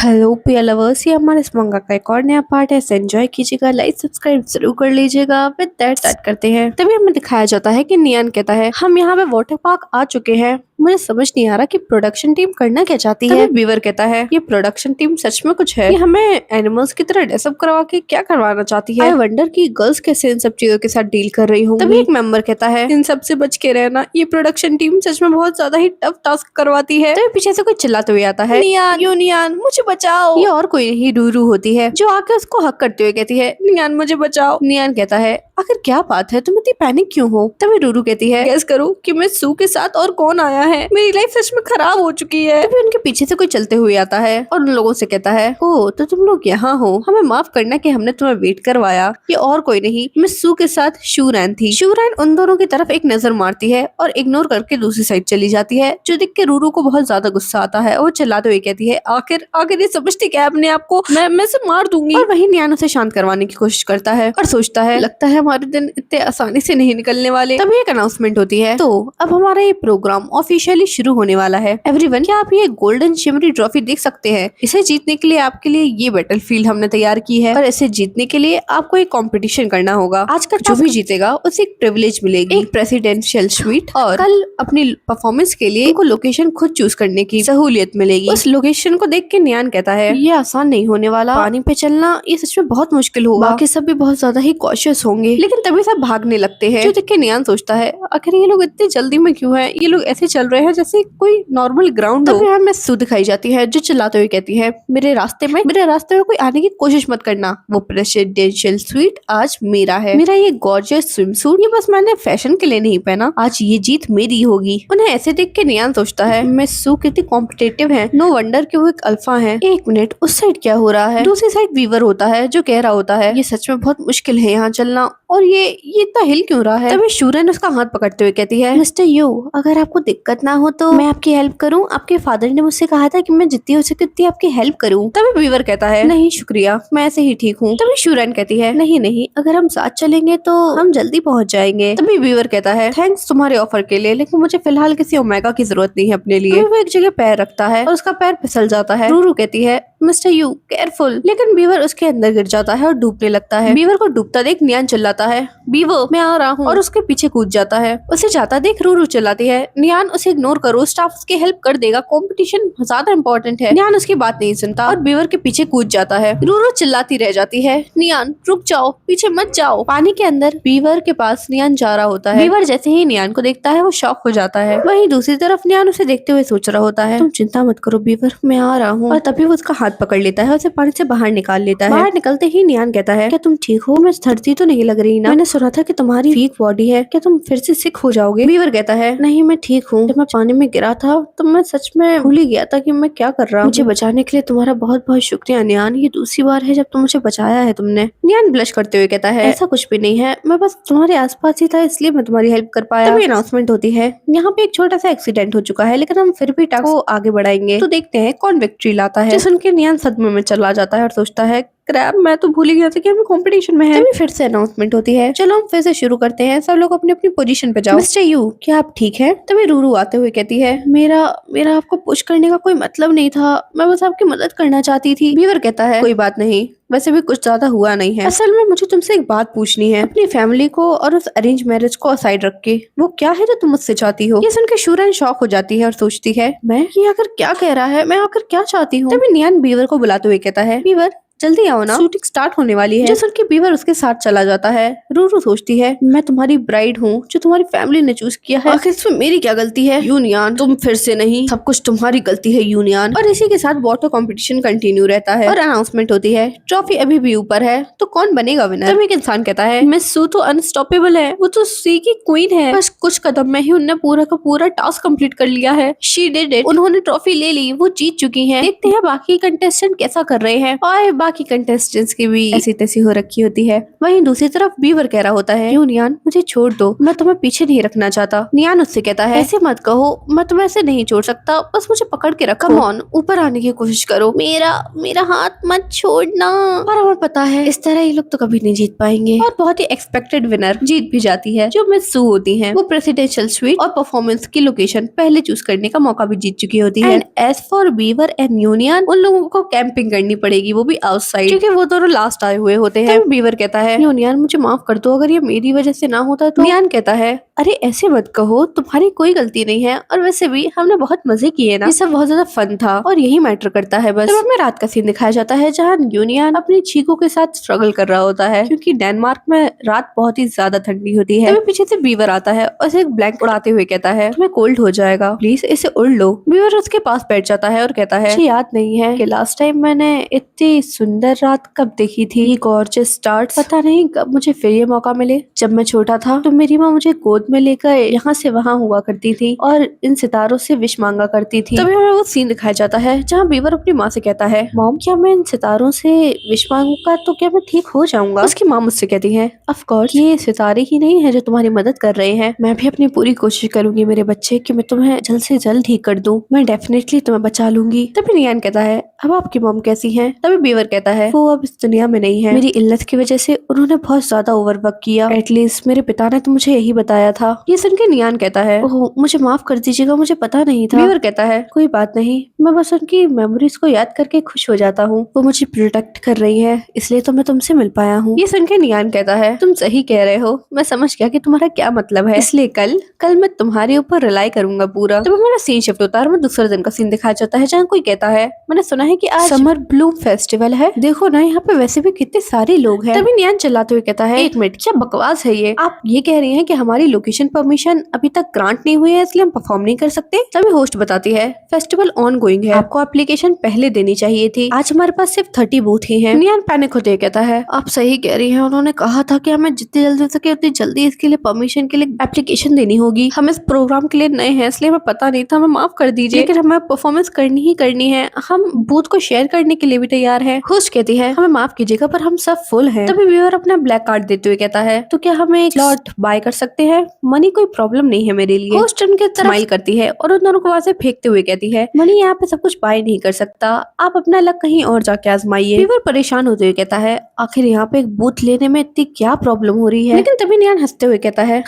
Hello पिया lovers, ये हमारे इस मंगा का एक और नया पार्ट है। इसे एंजॉय कीजिएगा, लाइक सब्सक्राइब जरूर कर लीजिएगा। विद दैट स्टार्ट करते हैं। तभी हमें दिखाया जाता है कि नियान कहता है हम यहाँ पे वाटर पार्क आ चुके हैं। मुझे समझ नहीं आ रहा कि प्रोडक्शन टीम करना क्या चाहती है। बीवर कहता है ये प्रोडक्शन टीम सच में कुछ है, ये हमें एनिमल्स की तरह ड्रेसअप करवा के क्या करवाना चाहती है। आई वंडर की गर्ल्स कैसे इन सब चीजों के साथ डील कर रही हूँ। तभी एक मेंबर कहता है इन सब से बच के रहना, ये प्रोडक्शन टीम सच में बहुत ज्यादा ही टफ टास्क करवाती है। तभी पीछे से कोई चिल्लाते हुए आता है नियान यूनियन मुझे बचाओ। ये और कोई नहीं रूरू होती है जो आके उसको हक करते हुए कहती है नियान मुझे बचाओ। नियान कहता है आखिर क्या बात है, तुम इतनी पैनिक क्यों हो। तभी रूरू कहती है गेस करो कि मैं सू के साथ और कौन आया है, मेरी लाइफ सच में खराब हो चुकी है। तभी उनके पीछे से कोई चलते हुए आता है और उन लोगों से कहता है ओ तो तुम लोग यहाँ हो, हमें माफ करना कि हमने तुम्हें वेट करवाया। ये और कोई नहीं मिस सू के साथ शूरैन थी। शूरैन उन दोनों की तरफ एक नजर मारती है और इग्नोर करके दूसरी साइड चली जाती है, जो देख के रूरू को बहुत ज्यादा गुस्सा आता है और चिल्लाते हुए कहती है आखिर आखिर ये समझती क्या अपने आप को, मैं से मार दूंगी। और वही नियान उसे शांत करवाने की कोशिश करता है और सोचता है लगता है हमारे दिन इतने आसानी से नहीं निकलने वाले। तभी एक अनाउंसमेंट होती है तो अब हमारा ये प्रोग्राम ऑफिशियली शुरू होने वाला है। एवरीवन क्या आप ये गोल्डन शिमरी ट्रॉफी देख सकते हैं, इसे जीतने के लिए आपके लिए ये बैटलफील्ड हमने तैयार की है और इसे जीतने के लिए आपको एक कंपटीशन करना होगा। आज का जो भी जीतेगा उसे एक प्रिविलेज मिलेगी, एक प्रेसिडेंशियल स्वीट, और कल अपनी परफॉर्मेंस के लिए इनको लोकेशन खुद चूज करने की सहूलियत मिलेगी। उस लोकेशन को देख के नियान कहता है ये आसान नहीं होने वाला, पानी पे चलना ये सच में बहुत मुश्किल होगा, बाकी सब भी बहुत ज्यादा ही कॉशियस होंगे। लेकिन तभी सब भागने लगते हैं, जो देख के नियान सोचता है आखिर ये लोग इतनी जल्दी में क्यों है, ये लोग ऐसे चल रहे हैं जैसे कोई नॉर्मल ग्राउंड हो। तभी हमें सू दिखाई जाती है जो चिल्लाते हुए कहती है मेरे रास्ते में कोई आने की कोशिश मत करना, वो प्रेसिडेंशियल स्वीट आज मेरा है। मेरा ये गॉर्जियस स्विम सूट ये बस मैंने फैशन के लिए नहीं पहना, आज ये जीत मेरी होगी। उन्हें ऐसे देख के नियान सोचता है मैं सू कितनी कॉम्पिटिटिव है, नो वंडर कि वो एक अल्फा है। एक मिनट उस साइड क्या हो रहा है। दूसरी साइड वीवर होता है जो कह रहा होता है ये सच में बहुत मुश्किल है यहाँ चलना, और ये इतना हिल क्यों रहा है। तभी शूरन उसका हाथ पकड़ते हुए कहती है मिस्टर यू अगर आपको दिक्कत ना हो तो मैं आपकी हेल्प करूं, आपके फादर ने मुझसे कहा था कि मैं जितनी हो सके उतनी आपकी हेल्प करूं। तभी वीवर कहता है नहीं शुक्रिया मैं ऐसे ही ठीक हूँ। तभी शूरन कहती है नहीं नहीं अगर हम साथ चलेंगे तो हम जल्दी पहुँच जाएंगे। तभी वीवर कहता है थैंक्स तुम्हारे ऑफर के लिए, लेकिन मुझे फिलहाल किसी ओमेगा की जरूरत नहीं है अपने लिए। वो एक जगह पैर रखता है और उसका पैर फिसल जाता है। रूरू कहती है मिस्टर यू केयरफुल, लेकिन बीवर उसके अंदर गिर जाता है और डूबने लगता है। बीवर को डूबता देख नियान चिल्लाता है बीवर मैं आ रहा हूँ और उसके पीछे कूद जाता है। उसे जाता देख रूरू चिल्लाती है नियान उसे इग्नोर करो, स्टाफ उसकी हेल्प कर देगा, कंपटीशन ज्यादा इंपॉर्टेंट है। नियान उसकी बात नहीं सुनता और बीवर के पीछे कूद जाता है। रूरू चिल्लाती रह जाती है नियान रुक जाओ पीछे मत जाओ। पानी के अंदर बीवर के पास नियान जा रहा होता है। बीवर जैसे ही नियान को देखता है वो शॉक हो जाता है। वहीं दूसरी तरफ नियान उसे देखते हुए सोच रहा होता है तुम चिंता मत करो बीवर मैं आ रहा हूँ। और तभी वो उसका हाथ पकड़ लेता है और उसे पानी से बाहर निकाल लेता है। बाहर निकलते ही नियान कहता है क्या तुम ठीक हो, मैं धरती तो नहीं लग रही ना, मैंने सुना था कि तुम्हारी वीक बॉडी है, क्या तुम फिर से सिक हो जाओगे। बीवर कहता है नहीं मैं ठीक हूँ, जब मैं पानी में गिरा था तो मैं सच में भूल ही गया था कि मैं क्या कर रहा हूँ। मुझे बचाने के लिए तुम्हारा बहुत बहुत शुक्रिया नियान, ये दूसरी बार है जब तुम मुझे बचाया है तुमने। नियान ब्लश करते हुए कहता है ऐसा कुछ भी नहीं है, मैं बस तुम्हारे आसपास ही था इसलिए मैं तुम्हारी हेल्प कर पाया। तभी अनाउंसमेंट होती है यहाँ पे एक छोटा सा एक्सीडेंट हो चुका है, लेकिन हम फिर भी टास्क को आगे बढ़ाएंगे तो देखते हैं कौन विक्ट्री लाता है। सुन के नियान सदमे में चला जाता है और सोचता है क्रैप मैं तो भूल ही गया था कि हम कंपटीशन में हैं। तभी फिर से अनाउंसमेंट होती है चलो हम फिर से शुरू करते हैं, सब लोग अपनी अपनी पोजीशन पे जाओ। मिस्टर यू क्या आप ठीक है। तभी रूरू आते हुए कहती है मेरा आपको पुश करने का कोई मतलब नहीं था, मैं बस आपकी मदद करना चाहती थी। बीवर कहता है कोई बात नहीं, वैसे भी कुछ ज्यादा हुआ नहीं है, असल में मुझे तुमसे एक बात पूछनी है, अपनी फैमिली को और उस अरेंज मैरिज को असाइड रख के वो क्या है जो तुम मुझसे चाहती हो। ये सुन के शूरन शॉक हो जाती है और सोचती है मैं ये आकर क्या कह रहा है, मैं आकर क्या चाहती हूँ। तभी नियान बीवर को बुलाते हुए कहता है बीवर जल्दी आओ ना, शूटिंग स्टार्ट होने वाली है। जो सुन के बीवर उसके साथ चला जाता है। रूरू सोचती है मैं तुम्हारी ब्राइड हूँ जो तुम्हारी फैमिली ने चूज किया है, आखिर इसमें मेरी क्या गलती है। यूनियन तुम फिर से नहीं, सब कुछ तुम्हारी गलती है यूनियन। और इसी के साथ वाटर कंपटीशन कंटिन्यू रहता है और अनाउंसमेंट होती है ट्रॉफी अभी भी ऊपर है तो कौन बनेगा विनर। तभी एक इंसान कहता है मिस सू तो अनस्टॉपेबल है, वो तो सी की क्वीन है, बस कुछ कदम में ही उन्होंने पूरा का पूरा टास्क कंप्लीट कर लिया है। शी डिड इट, उन्होंने ट्रॉफी ले ली, वो जीत चुकी है। देखते हैं बाकी कंटेस्टेंट कैसा कर रहे हैं। बाय बाकी कंटेस्टेंट्स की भी ऐसी तैसी हो रखी होती है। वहीं दूसरी तरफ बीवर कह रहा होता है, क्यों नियान, मुझे छोड़ दो, मैं तुम्हें पीछे नहीं रखना चाहता। नियान उससे कहता है, ऐसे मत कहो, मैं तुम्हें ऐसे नहीं छोड़ सकता, बस मुझे पकड़ के रखो। कम ऑन, ऊपर आने की कोशिश करो, मेरा मेरा हाथ मत छोड़ना। और हमें पता है इस तरह ये लोग तो कभी नहीं जीत पाएंगे। और बहुत ही एक्सपेक्टेड विनर जीत भी जाती है, जो मिस सू होती है। वो प्रेसिडेंशियल स्वीट और परफॉर्मेंस की लोकेशन पहले चूज करने का मौका भी जीत चुकी होती है। And as for Beaver and Union, उन लोगों को कैंपिंग करनी पड़ेगी, वो भी आउटसाइड, क्योंकि वो दोनों लास्ट आए हुए होते हैं। तभी बीवर कहता है, यूनियन मुझे माफ कर दो, अगर ये मेरी वजह से ना होता तो। नियान कहता है, अरे ऐसे मत कहो, तुम्हारी कोई गलती नहीं है, और वैसे भी हमने बहुत मजे किए ना, ये सब बहुत ज्यादा फन था और यही मैटर करता है बस। तब हमें रात का सीन दिखाया जाता है, जहाँ यूनियन अपनी चीकू के साथ स्ट्रगल कर रहा होता है, क्योंकि डेनमार्क में रात बहुत ही ज्यादा ठंडी होती है। तभी पीछे से बीवर आता है और इसे एक ब्लैंकेट उड़ाते हुए कहता है, तुम्हें कोल्ड हो जाएगा, प्लीज इसे उड़ लो। बीवर उसके पास बैठ जाता है और कहता है, मुझे याद नहीं है कि लास्ट टाइम मैंने इतनी सुंदर रात कब देखी थी, ये गॉर्जियस स्टार्स, पता नहीं कब मुझे फिर ये मौका मिले। जब मैं छोटा था तो मेरी माँ मुझे गोद में लेकर यहाँ से वहाँ हुआ करती थी और इन सितारों से विश मांगा करती थी। तभी हमें वो सीन दिखाया जाता है जहाँ बीवर अपनी माँ से कहता है, मॉम क्या मैं इन सितारों से विश मांगूंगा तो क्या मैं ठीक हो जाऊंगा? उसकी माँ मुझसे कहती है, ऑफ कोर्स ये सितारे ही नहीं है जो तुम्हारी मदद कर रहे हैं, मैं भी अपनी पूरी कोशिश करूंगी मेरे बच्चे कि मैं तुम्हें जल्द से जल्द ठीक कर दूं, मैं डेफिनेटली तुम्हें बचा लूंगी। तभी नियान कहता है, अब आपकी मॉम कैसी है? तभी बीवर कहता है, वो अब इस दुनिया में नहीं है, मेरी इल्लत की वजह से उन्होंने बहुत ज्यादा ओवरवर्क किया, एटलीस्ट मेरे पिता ने तो मुझे यही बताया था। ये सुन के नियान कहता है, ओह मुझे माफ कर दीजिएगा, मुझे पता नहीं था। बीवर कहता है, कोई बात नहीं, मैं बस उनकी मेमोरीज को याद करके खुश हो जाता हूँ, वो मुझे प्रोटेक्ट कर रही है, इसलिए तो मैं तुमसे मिल पाया हूँ। ये सुन के नियान कहता है, तुम सही कह रहे हो, मैं समझ गया कि तुम्हारा क्या मतलब है, इसलिए कल मैं तुम्हारे ऊपर रिलाई करूंगा पूरा। तब हमारा सीन शिफ्ट होता है और दूसरे दिन का सीन दिखाया जाता है, जहाँ कोई कहता है, मैंने सुना है कि आज समर ब्लूम फेस्टिवल है, देखो ना यहाँ पे वैसे भी कितने सारे लोग हैं। तभी नियान चिल्लाते हुए कहता है, एक मिनट, क्या बकवास है ये? आप ये कह रही हैं कि हमारी लोकेशन परमिशन अभी तक ग्रांट नहीं हुई है, इसलिए हम परफॉर्म नहीं कर सकते? तभी होस्ट बताती है, फेस्टिवल ऑन गोइंग है, आपको एप्लीकेशन पहले देनी चाहिए थी, आज हमारे पास सिर्फ 30 बूथ ही हैं। नियान पैनिक होते हुए कहता है, आप सही कह रही हैं, उन्होंने कहा था कि हमें जितनी जल्दी हो सके उतनी जल्दी इसके लिए परमिशन के लिए एप्लीकेशन देनी होगी, हम इस प्रोग्राम के लिए नए हैं इसलिए हमें पता नहीं था, हमें माफ कर दीजिए, लेकिन हमें परफॉर्मेंस करनी ही करनी है, हम बूथ को शेयर करने के लिए भी तैयार है। होस्ट कहती है, हमें माफ कीजिएगा पर हम सब फुल हैं। तभी व्यूअर अपना ब्लैक कार्ड देते हुए कहता है, तो क्या हम एक स्लॉट बाय कर सकते हैं? मनी कोई प्रॉब्लम नहीं है मेरे लिए। होस्ट उनके तरफ स्माइल करती है और उन दोनों को वहां से फेंकते हुए कहती है, मनी यहाँ पे सब कुछ बाय नहीं कर सकता, आप अपना लक कहीं और जाके आजमाइए। व्यूअर परेशान होते हुए कहता है, आखिर यहाँ पे एक बूथ लेने में इतनी क्या प्रॉब्लम हो रही है? लेकिन तभी नियान हंसते हुए कहता है,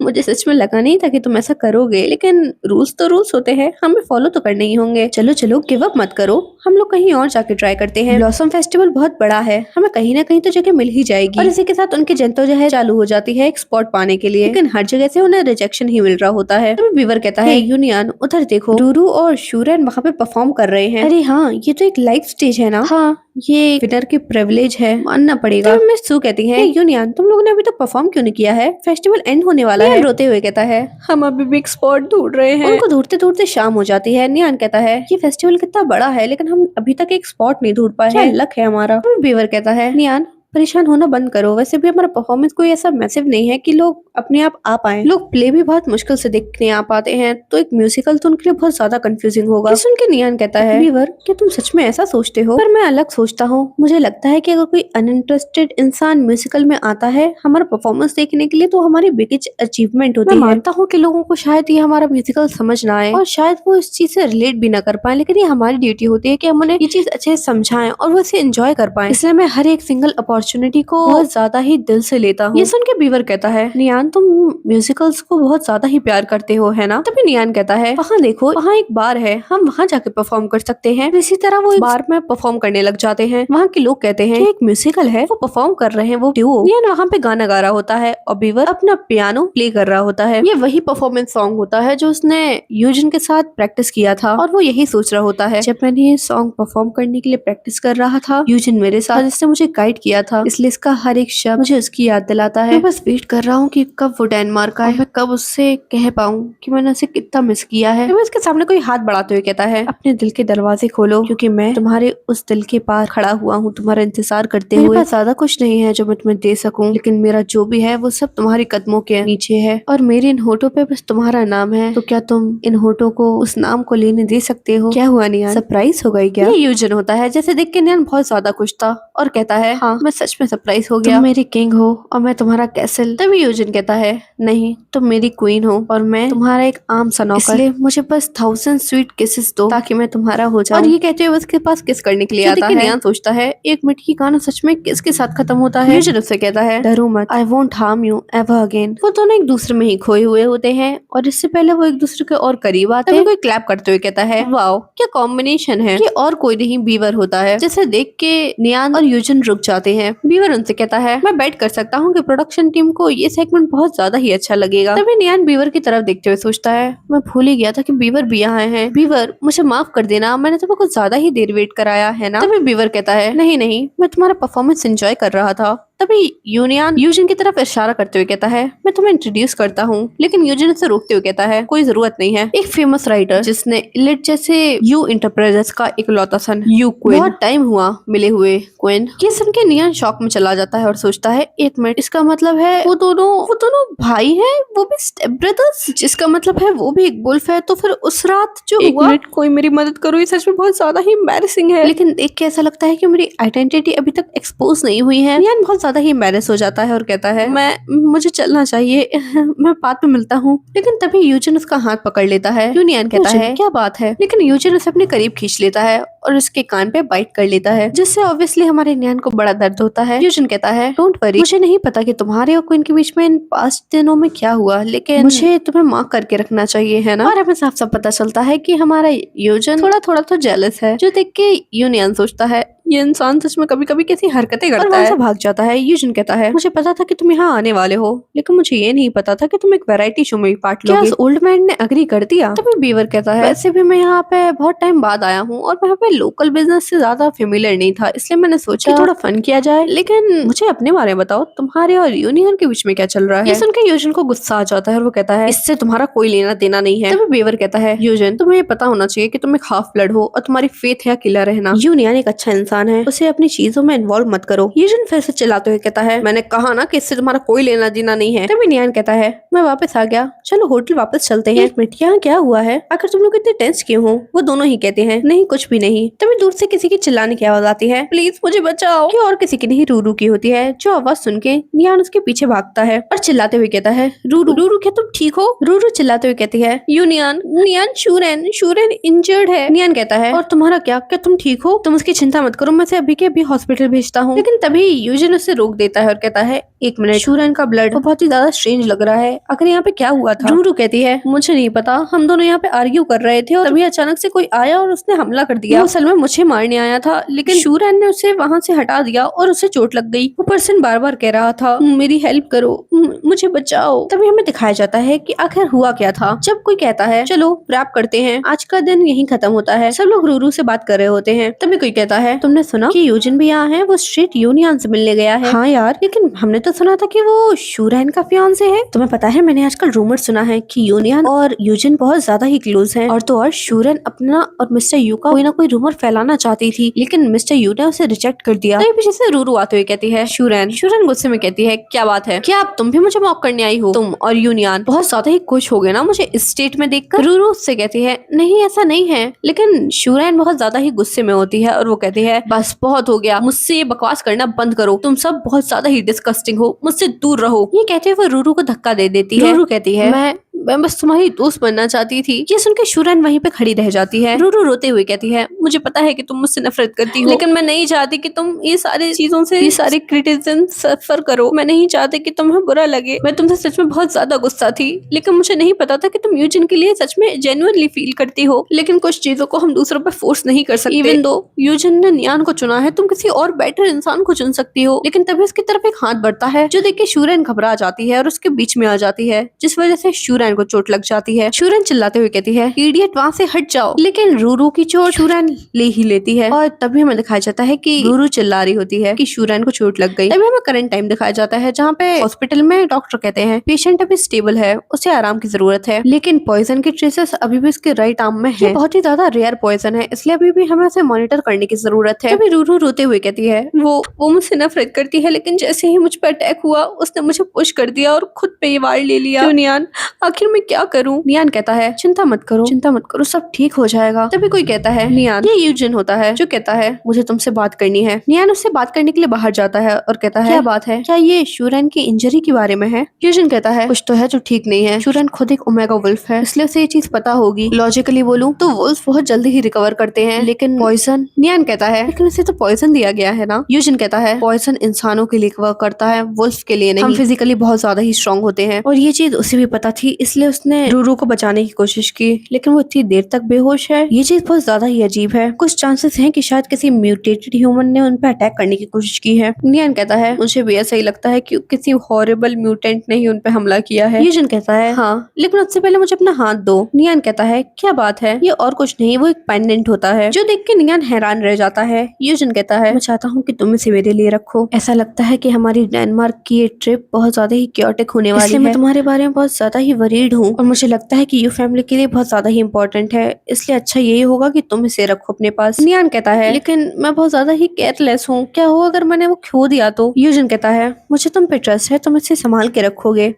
मुझे सच में लगा नहीं था कि तुम ऐसा करोगे, लेकिन रूल्स तो रूल्स होते हैं, हमें फॉलो तो करने ही होंगे। चलो चलो गिव अप मत करो, हम लोग कहीं और जाके ट्राई करते हैं, ब्लॉसम फेस्टिवल बहुत बड़ा है, हमें कहीं ना कहीं तो जगह मिल ही जाएगी। और इसी के साथ उनकी जद्दोजहद चालू हो जाती है एक स्पॉट पाने के लिए, लेकिन हर जगह से उन्हें रिजेक्शन ही मिल रहा होता है। तभी बीवर कहता है, यूनियन उधर देखो, रूरू और शूरन वहाँ पे परफॉर्म कर रहे हैं। अरे हाँ, ये तो एक लाइव स्टेज है ना? हाँ, ये विनर की प्रिविलेज है, मानना पड़ेगा। तो मिस सू कहती है, यूनियन तुम लोगों ने अभी तक परफॉर्म क्यों नहीं किया है? फेस्टिवल एंड होने वाला है। रोते हुए कहता है, हम अभी भी एक स्पॉट ढूंढ रहे हैं। उनको ढूंढते ढूंढते शाम हो जाती है। नियान कहता है, ये फेस्टिवल कितना बड़ा है लेकिन हम अभी तक एक स्पॉट नहीं ढूंढ पाए हैं, लक है हमारा। बीवर कहता है, नियान परेशान होना बंद करो, वैसे भी हमारा परफॉर्मेंस कोई ऐसा मैसिव नहीं है कि लोग अपने आप आ पाए, लोग प्ले भी बहुत मुश्किल से देखने आ पाते हैं, तो एक म्यूजिकल तो उनके लिए बहुत ज्यादा कंफ्यूजिंग होगा। सुन के नियान कहता है, बीवर क्या तुम सच में ऐसा सोचते हो? पर मैं अलग सोचता हूँ, मुझे लगता है कि अगर कोई अनइंटरेस्टेड इंसान म्यूजिकल में आता है हमारा परफॉर्मेंस देखने के लिए तो हमारी बिगेस्ट अचीवमेंट होती है। मैं मानता हूँ कि लोगों को शायद ये हमारा म्यूजिकल समझ ना आए और शायद वो इस चीज से रिलेट भी ना कर पाए, लेकिन ये हमारी ड्यूटी होती है कि हम उन्हें ये चीज अच्छे से समझाएं और वो इसे एंजॉय कर पाए, इसलिए मैं हर एक सिंगल अपॉर्चुनिटी को बहुत ज्यादा ही दिल से लेता हूँ। ये सुन के बीवर कहता है, नियान तुम म्यूजिकल्स को बहुत ज्यादा ही प्यार करते हो है ना? तभी नियान कहता है, वहाँ देखो, वहाँ एक बार है, हम वहाँ जाके परफॉर्म कर सकते हैं। इसी तरह वो एक बार में परफॉर्म करने लग जाते हैं। वहाँ के लोग कहते हैं कि एक म्यूजिकल है, वो परफॉर्म कर रहे हैं, वो ड्यूओ। नियान वहाँ पे गाना गा रहा होता है और बीवर अपना पियानो प्ले कर रहा होता है। ये वही परफॉर्मेंस सॉन्ग होता है जो उसने यूजिन के साथ प्रैक्टिस किया था और वो यही सोच रहा होता है, जब मैंने ये सॉन्ग परफॉर्म करने के लिए प्रैक्टिस कर रहा था, यूजिन मेरे साथ, जिसने मुझे गाइड किया था, इसलिए इसका हर एक शब्द मुझे उसकी याद दिलाता है। मैं बस वेट कर रहा हूँ कि कब वो डेनमार्क आए, मैं कब उससे कह पाऊँ कि मैंने उसे कितना मिस किया है। मैं उसके सामने कोई हाथ बढ़ाते हुए कहता है, अपने दिल के दरवाजे खोलो, क्योंकि मैं तुम्हारे उस दिल के पार खड़ा हुआ हूँ, तुम्हारा इंतजार करते हुए। मेरे पास ज्यादा कुछ नहीं है जो मैं तुम्हें दे सकूं, लेकिन मेरा जो भी है वो सब तुम्हारे कदमों के नीचे है, और मेरे इन होठों पे बस तुम्हारा नाम है। तो क्या तुम इन होठों को उस नाम को लेने दे सकते हो? क्या हुआ नियान, सरप्राइज हो गई क्या? ये यूजन होता है, जैसे देख के नियान बहुत ज्यादा खुश था और कहता है, हाँ मैं सच में सरप्राइज हो गया। तुम मेरी किंग हो और मैं तुम्हारा कैसल। तभी यूजन कहता है, नहीं तुम मेरी क्वीन हो और मैं तुम्हारा एक आम सा नौकर, इसलिए मुझे बस 1000 स्वीट किसेस दो ताकि मैं तुम्हारा हो जाऊं। और ये कहते हुए उसके पास किस करने के लिए आता है। नियान सोचता है, एक मिनट की कहानी सच में किसके साथ खत्म होता है। यूजन उससे कहता है, डरो मत, I won't harm you ever again. वो दोनों एक दूसरे में ही खोए हुए होते हैं और इससे पहले वो एक दूसरे के और करीब आते हैं। कोई क्लैप करते हुए कहता है, वाओ क्या कॉम्बिनेशन है। ये और कोई नहीं बीवर होता है। जिसे देख के नियान और यूजन रुक जाते हैं। बीवर उनसे कहता है, मैं बेट कर सकता हूँ कि प्रोडक्शन टीम को ये सेगमेंट बहुत ज्यादा ही अच्छा लगेगा। तभी नियान बीवर की तरफ देखते हुए सोचता है, मैं भूल ही गया था कि बीवर भी यहाँ हैं। बीवर मुझे माफ कर देना, मैंने तुम्हें कुछ ज्यादा ही देर वेट कराया है ना। तभी बीवर कहता है, नहीं नहीं मैं तुम्हारा परफॉर्मेंस एंजॉय कर रहा था। तभी यूनियन यूजन की तरफ इशारा करते हुए कहता है, मैं तुम्हें इंट्रोड्यूस करता हूँ, लेकिन यूजन उसे रोकते हुए कहता है, कोई जरूरत नहीं है। एक फेमस राइटर जिसने इलिट जैसे यू इंटरप्राइजेस का इकलौता सन, यू क्वीन। बहुत टाइम हुआ मिले हुए क्वीन। ये सुन के नियान शॉक में चला जाता है और सोचता है, एक मिनट, इसका मतलब है वो दोनों भाई हैं, वो भी स्टेप ब्रदर्स, जिसका मतलब है वो भी एक वुल्फ है। तो फिर उस रात जो हुआ, मिनट कोई मेरी मदद करो, ये सच में बहुत ज्यादा ही एम्बैरेसिंग है। लेकिन देख के ऐसा लगता है कि मेरी आइडेंटिटी अभी तक एक्सपोज नहीं हुई है। नियान बहुत ज्यादा ही एम्बैरेस हो जाता है और कहता है, मुझे चलना चाहिए, मैं बाद में मिलता हूँ। लेकिन तभी यूजन उसका हाथ पकड़ लेता है। यूनियन कहता है, क्या बात है। लेकिन यूजन उसे अपने करीब खींच लेता है और उसके कान पे बाइट कर लेता है, जिससे ऑब्वियसली हमारे नियान को बड़ा दर्द होता है। यूजन कहता है, डोंट वरी, मुझे नहीं पता कि तुम्हारे और क्वीन के बीच में इन 5 दिनों में क्या हुआ, लेकिन मुझे तुम्हें मार्क करके रखना चाहिए, है ना। और हमें साफ साफ पता चलता है कि हमारा यूजन थोड़ा थोड़ा तो जेलस है, जो देख के यूनियन सोचता है, ये इंसान सच में कभी कभी कैसी हरकतें करता है। भाग जाता है। यूजन कहता है, मुझे पता था कि तुम यहाँ आने वाले हो, लेकिन मुझे ये नहीं पता था कि तुम एक वैरायटी शो में भी पार्ट लोगे। क्या ओल्ड मैन ने अग्री कर दिया? तभी बीवर कहता है, वैसे भी मैं यहाँ पे बहुत टाइम बाद आया हूँ और मैं यहाँ पे लोकल बिजनेस से ज्यादा फेमिलियर नहीं था, इसलिए मैंने सोचा थोड़ा फन किया जाए। लेकिन मुझे अपने बारे में बताओ, तुम्हारे और यूनियन के बीच में क्या चल रहा है। ये सुनकर यूजन को गुस्सा आ जाता है और वो कहता है, इससे तुम्हारा कोई लेना देना नहीं है। तभी बीवर कहता है, यूजन तुम्हें पता होना चाहिए कि तुम एक हाफ ब्लड हो और तुम्हारी फेथ है अकेला रहना। यूनियन एक अच्छा इंसान है, उसे अपनी चीजों में इन्वॉल्व मत करो। यूजन फिर से चिल्लाते हुए कहता है, मैंने कहा ना कि इससे तुम्हारा कोई लेना देना नहीं है। तभी नियान कहता है, मैं वापस आ गया, चलो होटल वापस चलते हैं। एक मिनट, यहाँ क्या हुआ है, आखिर तुम लोग इतने टेंस क्यों हो। वो दोनों ही कहते हैं, नहीं कुछ भी नहीं। तभी दूर से किसी की चिल्लाने की आवाज आती है, प्लीज मुझे बचाओ। ये और किसी की नहीं, रूरू की होती है, जो आवाज सुन के नियान उसके पीछे भागता है और चिल्लाते हुए कहता है, रूरू रूरू क्या तुम ठीक हो। रूरू चिल्लाते हुए कहती है, नियान शूरन इंजर्ड है। नियान कहता है, और तुम्हारा क्या तुम ठीक हो, तुम उसकी चिंता मत करो, मैं से अभी के अभी हॉस्पिटल भेजता हूँ। लेकिन तभी यूजन उसे रोक देता है और कहता है, एक मिनट, शूरन का ब्लड तो बहुत ही ज्यादा स्ट्रेंज लग रहा है, आखिर यहाँ पे क्या हुआ था। रूरू कहती है, मुझे नहीं पता, हम दोनों यहाँ पे आर्ग्यू कर रहे थे और तभी अचानक से कोई आया और उसने हमला कर दिया। वो असल में मुझे मारने आया था, लेकिन शूरन ने उसे वहाँ से हटा दिया और उसे चोट लग गई। वो पर्सन बार बार कह रहा था, मेरी हेल्प करो, मुझे बचाओ। तभी हमें दिखाया जाता है कि आखिर हुआ क्या था। जब कोई कहता है, चलो रैप करते हैं, आज का दिन यहीं खत्म होता है, सब लोग रूरू से बात कर रहे होते हैं। तभी कोई कहता है, तुमने सुना कि यूजन भी यहाँ है, वो स्ट्रेट यूनियन से मिलने गया है। हाँ यार, लेकिन हमने तो सुना था कि वो शूरन का फियांसे है। तुम्हें पता है, मैंने आजकल रूमर सुना है कि यूनियन और यूजन बहुत ज्यादा ही क्लोज हैं। और तो और शूरन अपना और मिस्टर यू का कोई ना कोई रूमर फैलाना चाहती थी, लेकिन मिस्टर यू ने उसे रिजेक्ट कर दिया। तभी पीछे से रूरू आते हुए कहती है, शूरन गुस्से में कहती है, क्या बात है, क्या अब तुम भी मुझे मॉक करने आई हो। तुम और यूनियन बहुत ज्यादा ही खुश हो गए ना मुझे इस स्टेट में देखकर। रूरू उससे कहती है, नहीं ऐसा नहीं है। लेकिन शूरन बहुत ज्यादा ही गुस्से में होती है और वो कहती है, बस बहुत हो गया, मुझसे ये बकवास करना बंद करो, तुम सब बहुत ज्यादा ही डिस्कस्टिंग हो, मुझसे दूर रहो। ये कहते हुए वो रूरू को धक्का दे देती है। रूरू कहती है, मैं बस तुम्हारी दोस्त बनना चाहती थी। ये सुनकर शूरन वहीं पे खड़ी रह जाती है। रूरू रोते हुए कहती है, मुझे पता है कि तुम मुझसे नफरत करती हो, लेकिन मैं नहीं चाहती कि तुम ये सारी चीजों से, ये सारे क्रिटिसिज्म सफर करो। मैं नहीं चाहती कि तुम्हें बुरा लगे। मैं तुमसे सच में बहुत ज्यादा गुस्सा थी, लेकिन मुझे नहीं पता था कि तुम यूजन के लिए सच में जेन्युइनली फील करती हो। लेकिन कुछ चीजों को हम दूसरों पर फोर्स नहीं कर सकते। इवन दो यूजन ने नियान को चुना है, तुम किसी और बेटर इंसान को चुन सकती हो। लेकिन तभी उसकी तरफ एक हाथ बढ़ता है, जो देख के शूरन घबरा जाती है और उसके बीच में आ जाती है, जिस वजह से शूरन शूरैन को चोट लग जाती है। शूरैन चिल्लाते हुए कहती है, इडियट, वहाँ से हट जाओ। लेकिन रूरू की चोट शूरैन ले ही लेती है और तभी हमें दिखाया जाता है कि रूरू चिल्ला रही होती है कि शूरैन को चोट लग गई। तभी हमें करंट टाइम दिखाया जाता है जहाँ पे हॉस्पिटल में डॉक्टर कहते हैं पेशेंट अभी स्टेबल है, उसे आराम की जरूरत है, लेकिन पॉइजन के ट्रेसेस अभी भी उसके राइट आर्म में है। बहुत ही ज्यादा रेयर पॉइजन है, इसलिए अभी भी हमें उसे मॉनिटर करने की जरूरत है। तभी रूरू रोते हुए कहती है, वो मुझसे नफरत करती है, लेकिन जैसे ही मुझ पर अटैक हुआ उसने मुझे पुश कर दिया और खुद पे ये वार ले लिया। तो नियान, आखिर मैं क्या करूं? नियान कहता है, चिंता मत करो, सब ठीक हो जाएगा। तभी कोई कहता है, नियान, ये यूजिन होता है जो कहता है मुझे तुमसे बात करनी है। नियान उससे बात करने के लिए बाहर जाता है और कहता है, क्या बात है? क्या ये शूरैन की इंजरी के बारे में है? यूजिन कहता है, कुछ तो है जो ठीक नहीं है। शूरैन खुद एक ओमेगा वुल्फ है, इसलिए उसे ये चीज पता होगी। लॉजिकली बोलूं तो वुल्फ बहुत जल्दी ही रिकवर करते हैं, लेकिन पॉइजन? नियान कहता है, लेकिन उसे तो पॉइजन दिया गया है ना। यूजिन कहता है, पॉइजन इंसानों के लिए वर्क करता है, वुल्फ के लिए नहीं। हम फिजिकली बहुत ज्यादा ही स्ट्रांग होते हैं और ये चीज उसे भी पता थी, इसलिए उसने रूरू को बचाने की कोशिश की, लेकिन वो इतनी देर तक बेहोश है। ये चीज बहुत ज्यादा ही अजीब है। कुछ चांसेस हैं कि शायद किसी म्यूटेटेड ह्यूमन ने उन पर अटैक करने की कोशिश की है। नियान कहता है, मुझे भी ऐसा ही लगता है कि किसी हॉरिबल म्यूटेंट ने ही उन पे हमला किया है। यूजिन कहता है, हाँ, लेकिन उससे पहले मुझे अपना हाथ दो। नियान कहता है, क्या बात है? ये और कुछ नहीं, वो एक पेंडेंट होता है, जो देख के नियान हैरान रह जाता है। यूजिन कहता है, मैं चाहता हूँ कि तुम इसे मेरे लिए रखो। ऐसा लगता है कि हमारी डेनमार्क की ये ट्रिप बहुत ज्यादा ही क्योटिक होने वाली है। मैं तुम्हारे बारे में बहुत ज्यादा ही वरीड हूँ और मुझे लगता है कि यू फैमिली के लिए बहुत ज्यादा ही इंपॉर्टेंट है, इसलिए अच्छा यही होगा कि तुम इसे रखो अपने पास। नियान कहता है, लेकिन मैं बहुत ज्यादा ही केयरलेस हूँ, क्या हो अगर मैंने वो खो दिया तो? यूजिन कहता है, मुझे तुम पे ट्रस्ट है, तुम इसे संभाल के रखोगे।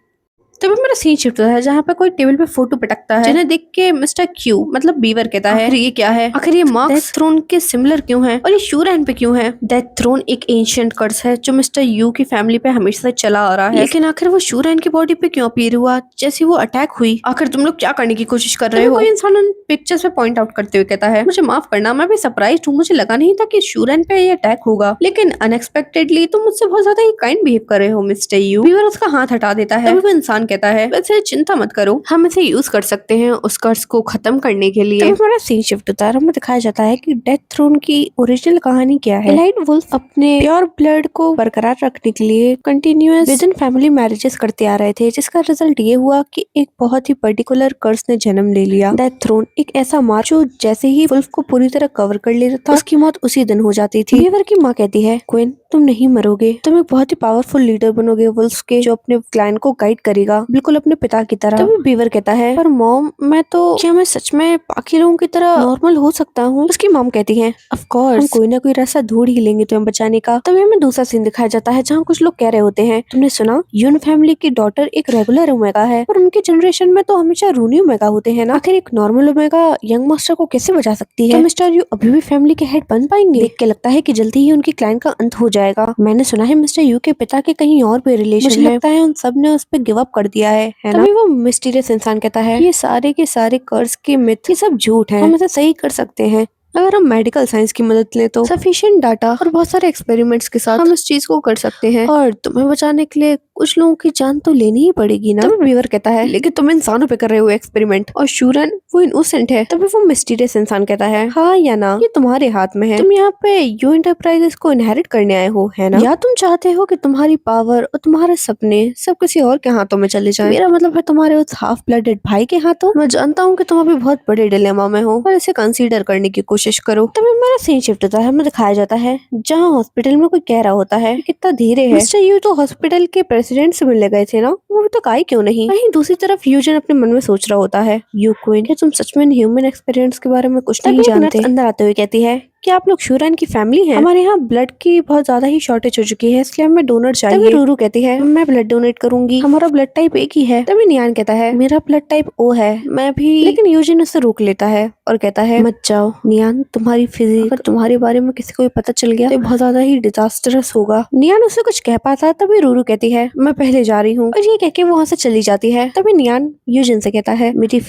तभी मेरा सीन शिफ्ट होता है जहाँ पे कोई टेबल पे फोटो पटकता है, जिन्हें देख के मिस्टर क्यू मतलब बीवर कहता है, आखिर ये क्या है? आखिर ये मार्क्स डेथ थ्रोन के सिमिलर क्यों है और ये शूरैन पे क्यों है? डेथ थ्रोन एक एंशिएंट कर्स है जो मिस्टर यू की फैमिली पे हमेशा से चला आ रहा है, लेकिन आखिर वो शूरैन की बॉडी पे क्यों अपीयर हुआ जैसे वो अटैक हुई? आखिर तुम लोग क्या करने की कोशिश कर रहे हो? कोई इंसान उन पिक्चर्स पे पॉइंट आउट करते हुए कहता है, मुझे माफ करना, मैं भी सरप्राइज्ड हूँ, मुझे लगा नहीं था कि शूरैन पे ये अटैक होगा, लेकिन अनएक्सपेक्टेडली तुम मुझसे बहुत ज्यादा ही काइंड बिहेव कर रहे हो मिस्टर यू। बीवर उसका हाथ हटा देता है। तभी वो इंसान कहता है, वैसे चिंता मत करो, हम इसे यूज कर सकते हैं उस कर्स को खत्म करने के लिए। तभी हमारा सीन शिफ्ट होता है, हमें दिखाया जाता है कि डेथ थ्रोन की ओरिजिनल कहानी क्या है। एलाइड वुल्फ अपने प्योर ब्लड को बरकरार रखने के लिए continuous with in family marriages करते आ रहे थे, जिसका रिजल्ट ये हुआ कि एक बहुत ही पर्टिकुलर कर्स ने जन्म ले लिया। डेथ थ्रोन एक ऐसा मार जो जैसे ही वुल्फ को पूरी तरह कवर कर लेता था, उसकी मौत उसी दिन हो जाती थी। बीवर की माँ कहती है, क्वीन, तुम नहीं मरोगे, तुम एक बहुत ही पावरफुल लीडर बनोगे वुल्फ के, जो अपने क्लाइंट को गाइड करेगा बिल्कुल अपने पिता की तरह। तभी बीवर कहता है, पर मॉम, क्या मैं सच में बाकी लोगों की तरह नॉर्मल हो सकता हूँ? उसकी मॉम कहती है, ऑफ कोर्स, हम कोई ना कोई रास्ता ढूंढ ही लेंगे तुम्हें बचाने का। तभी हमें दूसरा सीन दिखाया जाता है जहाँ कुछ लोग कह रहे होते हैं, तुमने सुना यून फैमिली की डॉटर एक रेगुलर ओमेगा है और उनके जनरेशन में तो हमेशा रूनी ओमेगा होते हैं ना, आखिर एक नॉर्मल ओमेगा यंग मास्टर को कैसे बचा सकती है? तो मिस्टर यू अभी भी फैमिली के हेड बन पाएंगे? देख के लगता है कि जल्दी ही उनकी क्लाइंट का अंत हो जाएगा। मैंने सुना है मिस्टर यू के पिता के कहीं और भी रिलेशन है, मुझे लगता है उन सब ने उस पर गिव अप कर दिया है ना? तभी वो मिस्टीरियस इंसान कहता है, ये सारे के सारे कर्ज के मिथ, ये सब झूठ है, हम इसे सही कर सकते हैं अगर हम मेडिकल साइंस की मदद लें तो। सफिशिएंट डाटा और बहुत सारे एक्सपेरिमेंट्स के साथ हम इस चीज को कर सकते हैं, और तुम्हें बचाने के लिए कुछ लोगों की जान तो लेनी ही पड़ेगी ना। तभी बीवर कहता है, लेकिन तुम इंसानों पे कर रहे हो एक्सपेरिमेंट, और शूरैन वो इनोसेंट है। तभी वो मिस्टीरियस इंसान कहता है, हाँ या ना, ये तुम्हारे हाथ में है, तुम यहाँ पे यू इंटरप्राइजेस को इनहेरिट करने आए हो, है ना? या तुम चाहते हो कि तुम्हारी पावर और तुम्हारे सपने सब किसी और के हाथों में चले जाएं? मेरा मतलब है तुम्हारे उस हाफ ब्लडेड भाई के हाथों। मैं जानता हूँ कि तुम अभी बहुत बड़े डिलेमा में हो, पर इसे कंसीडर करने की कोशिश करो। तभी मेरा सीन शिफ्ट होता है, हमें दिखाया जाता है जहाँ हॉस्पिटल में कोई कह रहा होता है कितना धीरे है। मिस्टर यू तो हॉस्पिटल के प्रेसिडेंट से मिलने गए थे ना, वो अभी तक आए क्यों नहीं? वहीं दूसरी तरफ यूजन अपने मन में सोच रहा होता है, यू क्वीन, क्या तुम सच में ह्यूमन एक्सपीरियंस के बारे में कुछ नहीं जानते? अंदर आते हुए कहती है, क्या आप लोग शूरैन की फैमिली हैं? हमारे यहाँ ब्लड की बहुत ज्यादा ही शॉर्टेज हो चुकी है, इसलिए हमें डोनर चाहिए। तभी रूरू कहती है, मैं ब्लड डोनेट करूंगी, हमारा ब्लड टाइप एक ही है। तभी नियान कहता है, मेरा ब्लड टाइप ओ है, मैं भी। लेकिन यूजिन उससे रोक लेता है और कहता है, मत जाओ नियान, तुम्हारी फिजिक, अगर तुम्हारे बारे में किसी को पता चल गया तो बहुत ज्यादा ही डिजास्टरस होगा। नियान उससे कुछ कह पाता है, तभी रूरू कहती है, मैं पहले जा रही हूँ, और ये कह के वो वहाँ से चली जाती है। तभी नियान यूजिन से कहता है, मेरी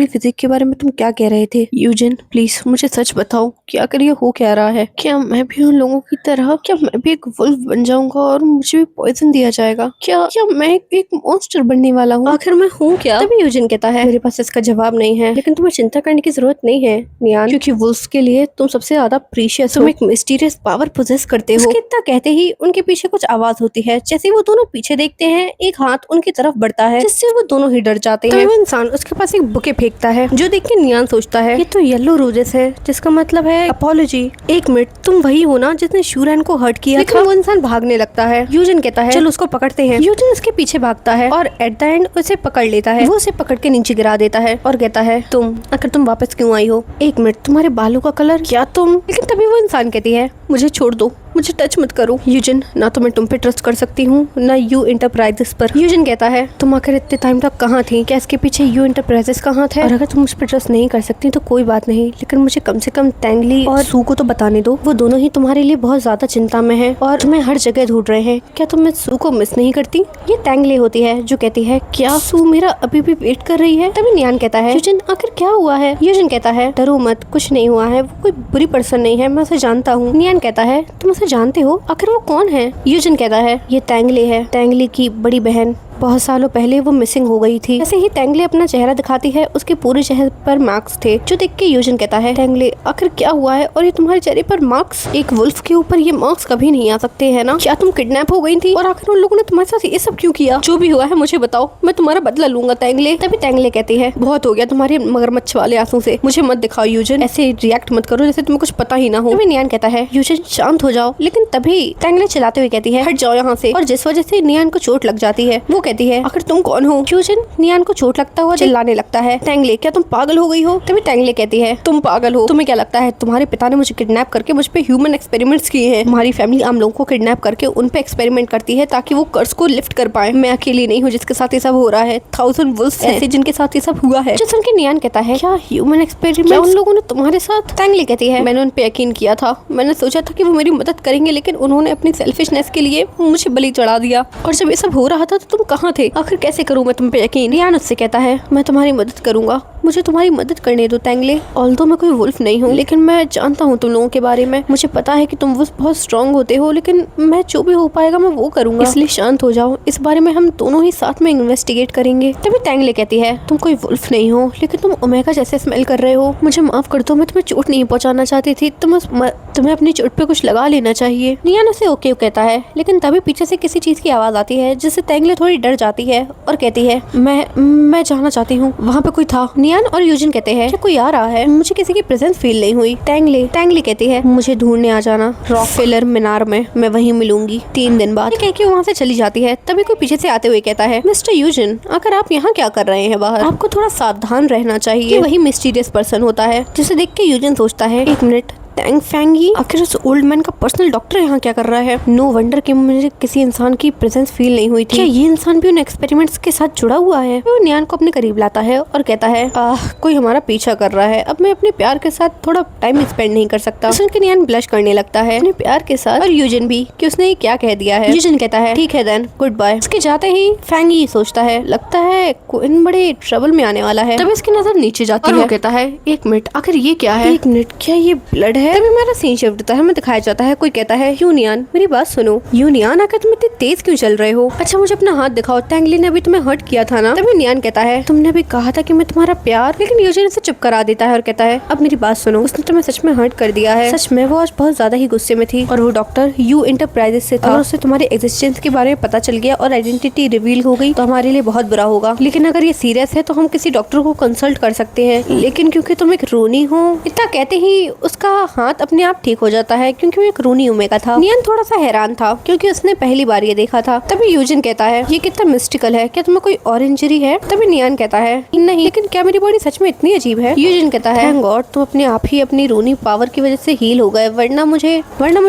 फिजिक के बारे में तुम क्या कह रहे थे? यूजिन प्लीज मुझे सच बताओ कि अगर ये हो क्या रहा है? क्या मैं भी उन लोगों की तरह, क्या मैं भी एक वुल्फ बन जाऊंगा और मुझे भी पॉइजन दिया जाएगा? क्या मैं एक मॉन्स्टर बनने वाला हूँ? आखिर मैं हूँ क्या? तभी यूजिन कहता है, मेरे पास इसका जवाब नहीं है, लेकिन तुम्हें चिंता करने की जरूरत नहीं है नियान, क्योंकि वुल्फ्स के लिए तुम सबसे ज्यादा प्रीशियस हो। तुम एक मिस्टीरियस पावर पोजेस करते हो। उसके इतना कहते ही उनके पीछे कुछ आवाज होती है। जैसे वो दोनों पीछे देखते हैं, एक हाथ उनकी तरफ बढ़ता है, जिससे वो दोनों ही डर जाते हैं। वो इंसान उसके पास एक बुके फेंकता है, जो देख के नियान सोचता है ये तो येलो रोजेस है, जिसका मतलब है अपॉलॉजी। एक मिनट, तुम वही हो ना जिसने शूरैन को हर्ट किया? लेकिन वो इंसान भागने लगता है। यूजिन कहता है, चलो उसको पकड़ते हैं। यूजिन उसके पीछे भागता है और एट द एंड उसे पकड़ लेता है। वो उसे पकड़ के नीचे गिरा देता है और कहता है, तुम वापस क्यों आई हो? एक मिनट, तुम्हारे बालों का कलर, क्या तुम? लेकिन तभी वो इंसान कहती है, मुझे छोड़ दो, मुझे टच मत करो। यूजिन, ना तो मैं तुम पे ट्रस्ट कर सकती हूँ, ना यू इंटरप्राइजेस पर। यूजिन कहता है, तुम आखिर इतने टाइम तक कहाँ थी? क्या इसके पीछे यू इंटरप्राइजेस का हाथ है? और अगर तुम मुझ पे ट्रस्ट नहीं कर सकती तो कोई बात नहीं, लेकिन मुझे कम से कम टैंगली और सू को तो बताने दो। वो दोनों ही तुम्हारे लिए बहुत ज्यादा चिंता में है और तुम्हें हर जगह ढूंढ रहे हैं। क्या तुम सू को मिस नहीं करती? ये टैंगली होती है जो कहती है, क्या सू मेरा अभी भी वेट कर रही है? तभी नियान कहता है, यूजिन आखिर क्या हुआ है? यूजिन कहता है, डरो मत, कुछ नहीं हुआ है, वो कोई बुरी पर्सन नहीं है, मैं उसे जानता हूँ। नियान कहता है, तुम उसे जानते हो? आखिर वो कौन है? यूजिन कहता है, ये टैंगली है, टैंगली की बड़ी बहन। बहुत सालों पहले वो मिसिंग हो गई थी। ऐसे ही टैंगली अपना चेहरा दिखाती है, उसके पूरे चेहरे पर मार्क्स थे, जो देख के यूजिन कहता है, टैंगली आखिर क्या हुआ है और ये तुम्हारे चेहरे पर मार्क्स? एक वुल्फ के ऊपर ये मार्क्स कभी नहीं आ सकते है ना? क्या तुम किडनैप हो गई थी और आखिर उन लोगों ने तुम्हारे साथ ये सब क्यों किया? जो भी हुआ है मुझे बताओ, मैं तुम्हारा बदला लूंगा टैंगली। तभी टैंगली कहती है, बहुत हो गया तुम्हारे मगरमच्छ वाले आंसू से, मुझे मत दिखाओ यूजिन, ऐसे रिएक्ट मत करो जैसे तुम्हें कुछ पता ही ना हो। तभी नियान कहता है, यूजिन शांत हो जाओ। लेकिन तभी टैंगली चिल्लाते हुए कहती है, हट जाओ यहाँ से। और जिस वजह से नियान को चोट लग जाती है, वो कहती है, आखिर तुम कौन हो? यूजिन नियान को चोट लगता हुआ चिल्लाने लगता है, टैंगली क्या तुम पागल हो गई हो? तभी टैंगली कहती है, तुम पागल हो? तुम्हें क्या लगता है तुम्हारे पिता ने मुझे किडनैप करके मुझ पे ह्यूमन एक्सपेरिमेंट्स किए हैं? हमारी फैमिली आम लोगों को किडनैप करके उन पे एक्सपेरिमेंट करती है ताकि वो कर्ज को लिफ्ट कर पाए। मैं अकेली नहीं हूँ जिसके साथ ये सब हो रहा है, 1000 वुल्फ्स ऐसे जिनके साथ ये सब हुआ है। जो सुन के नियान कहता है, क्या ह्यूमन एक्सपेरिमेंट उन लोगों ने तुम्हारे साथ? टैंगली कहती है, मैंने उन पे यकीन किया था, मैंने सोचा था कि वो मेरी मदद करेंगे, लेकिन उन्होंने अपनी सेल्फिशनेस के लिए मुझे बलि चढ़ा दिया। और जब ये सब हो रहा था तो तुम कहाँ थे? आखिर कैसे करूँ मैं तुम पे यकीन? नियान उससे कहता है, मैं तुम्हारी मदद करूंगा, मुझे तुम्हारी मदद करने दो टैंगली। ऑल्दो मैं कोई वुल्फ नहीं हूँ, लेकिन मैं जानता हूँ तुम लोगों के बारे में, मुझे पता है कि तुम वुल्फ बहुत स्ट्रांग होते हो, लेकिन मैं जो भी हो पाएगा मैं वो करूंगा, इसलिए शांत हो जाओ, इस बारे में हम दोनों ही साथ में इन्वेस्टिगेट करेंगे। तभी टैंगली कहती है, तुम कोई वुल्फ नहीं हो, लेकिन तुम ओमेगा जैसे स्मेल कर रहे हो, मुझे माफ कर दो, मैं तुम्हें चोट नहीं पहुंचाना चाहती थी, तुम्हें अपनी चोट पे कुछ लगा लेना चाहिए। नियान उसे ओके कहता है, लेकिन तभी पीछे से किसी चीज की आवाज आती है, जिससे टैंगली थोड़ी डर जाती है और कहती है, मैं जाना चाहती हूँ, वहाँ पे कोई था। नियान और यूजिन कहते हैं, क्या कोई आ रहा है? मुझे किसी की प्रेजेंस फील नहीं हुई। टैंगली कहती है, मुझे ढूंढने आ जाना रॉकफेलर मीनार में, मैं वहीं मिलूंगी 3 दिन बाद। कह के वहाँ से चली जाती है। तभी कोई पीछे से आते हुए कहता है, मिस्टर यूजिन आखिर आप यहाँ क्या कर रहे हैं बाहर? आपको थोड़ा सावधान रहना चाहिए, वही मिस्टीरियस पर्सन होता है। जिसे देख के यूजिन सोचता है, एक मिनट, टैंग फैंगी आखिर उस ओल्ड मैन का पर्सनल डॉक्टर यहाँ क्या कर रहा है? नो वंडर कि मुझे किसी इंसान की प्रेजेंस फील नहीं हुई थी। क्या ये इंसान भी उन एक्सपेरिमेंट्स के साथ जुड़ा हुआ है? वो नियान को अपने करीब लाता है और कहता है, कोई हमारा पीछा कर रहा है, अब मैं अपने प्यार के साथ थोड़ा टाइम स्पेंड नहीं कर सकता। सुन के नियान ब्लश करने लगता है अपने प्यार के साथ, और यूजिन भी कि उसने क्या कह दिया है। यूजिन कहता है, ठीक है देन, गुड बाय। उसके जाते ही फैंगी सोचता है, लगता है कोई बड़े ट्रबल में आने वाला है। तभी उसकी नजर नीचे जाती है, वो कहता है, एक मिनट, आखिर ये क्या है? एक मिनट, क्या ये ब्लड है? तभी मेरा सीन शिफ्ट होता है, हमें दिखाया जाता है, कोई कहता है, यूनियन मेरी बात सुनो। यूनियन आकर तुम इतने तेज क्यों चल रहे हो? अच्छा मुझे अपना हाथ दिखाओ, टैंगली ने अभी तुम्हें हर्ट किया था ना? तभी नियान कहता है, तुमने अभी कहा था कि मैं तुम्हारा प्यार, लेकिन यूजिन इसे चुप करा देता है और कहता है, अब मेरी बात सुनो, उसने तुम्हें सच में हर्ट कर दिया है। सच में वो आज बहुत ज्यादा ही गुस्से में थी, और वो डॉक्टर यू इंटरप्राइजेस से था, और उसे तुम्हारे एग्जिस्टेंस के बारे में पता चल गया और आइडेंटिटी रिवील हो गई तो हमारे लिए बहुत बुरा होगा। लेकिन अगर ये सीरियस है तो हम किसी डॉक्टर को कंसल्ट कर सकते हैं, लेकिन क्योंकि तुम एक रोनी हो। इतना कहते ही उसका हाथ अपने आप ठीक हो जाता है, क्योंकि वो एक रूनी ओमेगा था। नियन थोड़ा सा हैरान था क्योंकि उसने पहली बार ये देखा था। तभी यूजिन कहता है, ये कितना मिस्टिकल है, क्या तुम्हें कोई और इंजरी है? तभी नियन कहता है, नहीं, लेकिन क्या मेरी बॉडी सच में इतनी अजीब है? यूजिन कहता है, थैंक गॉड तुम अपने आप ही अपनी रूनी पावर की वजह से हील हो गए, वरना मुझे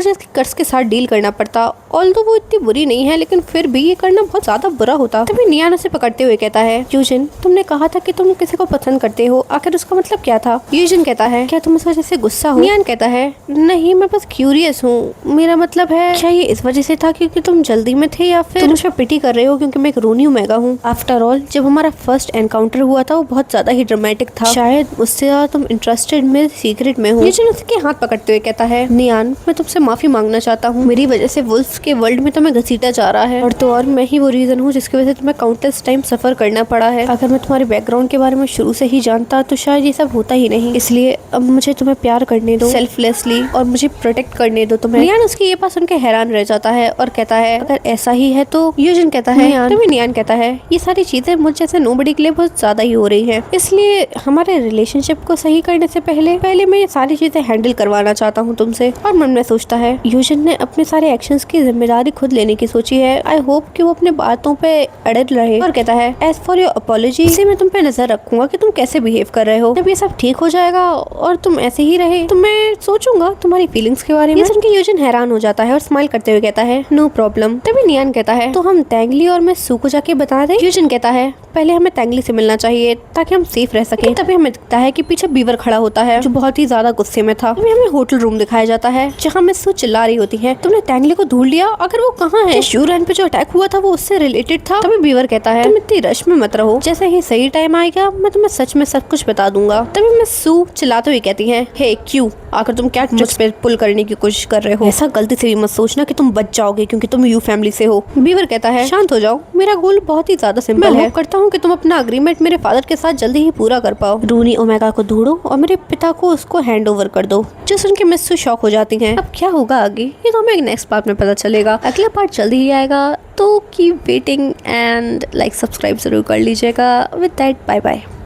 इसके कर्ज के साथ डील करना पड़ता। ऑल्दो वो इतनी बुरी नहीं है, लेकिन फिर भी ये करना बहुत ज्यादा बुरा होता। तभी नियन उसे पकड़ते हुए कहता है, यूजिन तुमने कहा था कि तुम किसी को पसंद करते हो, आखिर उसका मतलब क्या था? यूजिन कहता है, क्या तुम इस वजह से गुस्सा हो? नियन कहता है नहीं, मैं बस क्यूरियस हूँ। मेरा मतलब है क्या ये इस वजह से था क्योंकि तुम जल्दी में थे या फिर तुम मुझे पिटी कर रहे हो क्योंकि मैं एक रोनी ओमेगा हूँ। आफ्टर ऑल जब हमारा फर्स्ट एनकाउंटर हुआ था वो बहुत ज्यादा ही ड्रामेटिक था। शायद उससे ज्यादा तुम इंटरेस्टेड मेरे सीक्रेट में हो। यूजन उसके हाथ पकड़ते हुए कहता है नियान, मैं तुमसे माफी मांगना चाहता हूँ। मेरी वजह से वुल्फ के वर्ल्ड में तुम्हें घसीटा जा रहा है और तो और मैं ही वो रीजन हूँ जिसकी वजह से तुम्हें काउंटलेस टाइम सफर करना पड़ा है। अगर मैं तुम्हारे बैकग्राउंड के बारे में शुरू से ही जानता तो शायद ये सब होता ही नहीं। इसलिए अब मुझे तुम्हें प्यार करने दो सेल्फलेसली और मुझे प्रोटेक्ट करने दो तुम्हें। नियान उसकी ये बात सुनकर हैरान रह जाता है और कहता है अगर ऐसा ही है तो यूजन कहता है तभी नियान कहता है ये सारी चीजें मुझ जैसे नोबडी के लिए बहुत ज्यादा ही हो रही है, इसलिए हमारे रिलेशनशिप को सही करने से पहले मैं ये सारी चीजें हैंडल करवाना चाहता हूँ तुमसे। और मन में सोचता है यूजन ने अपने सारे एक्शंस की जिम्मेदारी खुद लेने की सोची है। आई होप कि वो अपने बातों पे अड़ल रहे। और कहता है एज फॉर योर अपॉलॉजी, इसे मैं तुम पे नजर रखूंगा कि तुम कैसे बिहेव कर रहे हो। जब ये सब ठीक हो जाएगा और तुम ऐसे ही रहे तो मैं सोचूंगा तुम्हारी फीलिंग्स के बारे में। ये सुन के यूजन हैरान हो जाता है और स्माइल करते हुए कहता है नो प्रॉब्लम। तभी नियान कहता है तो हम तैंगली और मैं सू को जाके बता दें। यूजन कहता है पहले हमें तैंगली से मिलना चाहिए ताकि हम सेफ रह सके। तभी हमें दिखता है कि पीछे बीवर खड़ा होता है जो बहुत ही ज्यादा गुस्से में था। तभी हमें होटल रूम दिखाया जाता है जहाँ में सू चिल्ला रही होती है तुमने तैंगली को ढूंढ लिया, अगर वो कहाँ है? शूरैन पे जो अटैक हुआ था वो उससे रिलेटेड था। तभी बीवर कहता है तुम इतनी रश में मत रहो, जैसे ही सही टाइम आएगा मैं तुम्हें सच में सब कुछ बता दूंगा। तभी मैं सू चिल्लाते हुए कहती है हे क्यों, आकर तुम क्या मुझ पे पुल करने की कोशिश कर रहे हो? ऐसा गलती से भी मत सोचना कि तुम बच जाओगे क्योंकि तुम यू फैमिली से हो। बीवर कहता है शांत हो जाओ, मेरा गोल बहुत ही ज्यादा सिंपल है। करता हूँ कि तुम अपना अग्रीमेंट मेरे फादर के साथ जल्दी ही पूरा कर पाओ। रोनी ओमेगा को ढूंढो और मेरे पिता को उसको हैंड ओवर कर दो। जो सुन के मिस शॉक हो जाती हैं। अब क्या होगा आगे ये तो हमें नेक्स्ट पार्ट में पता चलेगा। अगला पार्ट जल्दी ही आएगा तो keep waiting and like subscribe जरूर कर लीजिएगा। With that bye bye.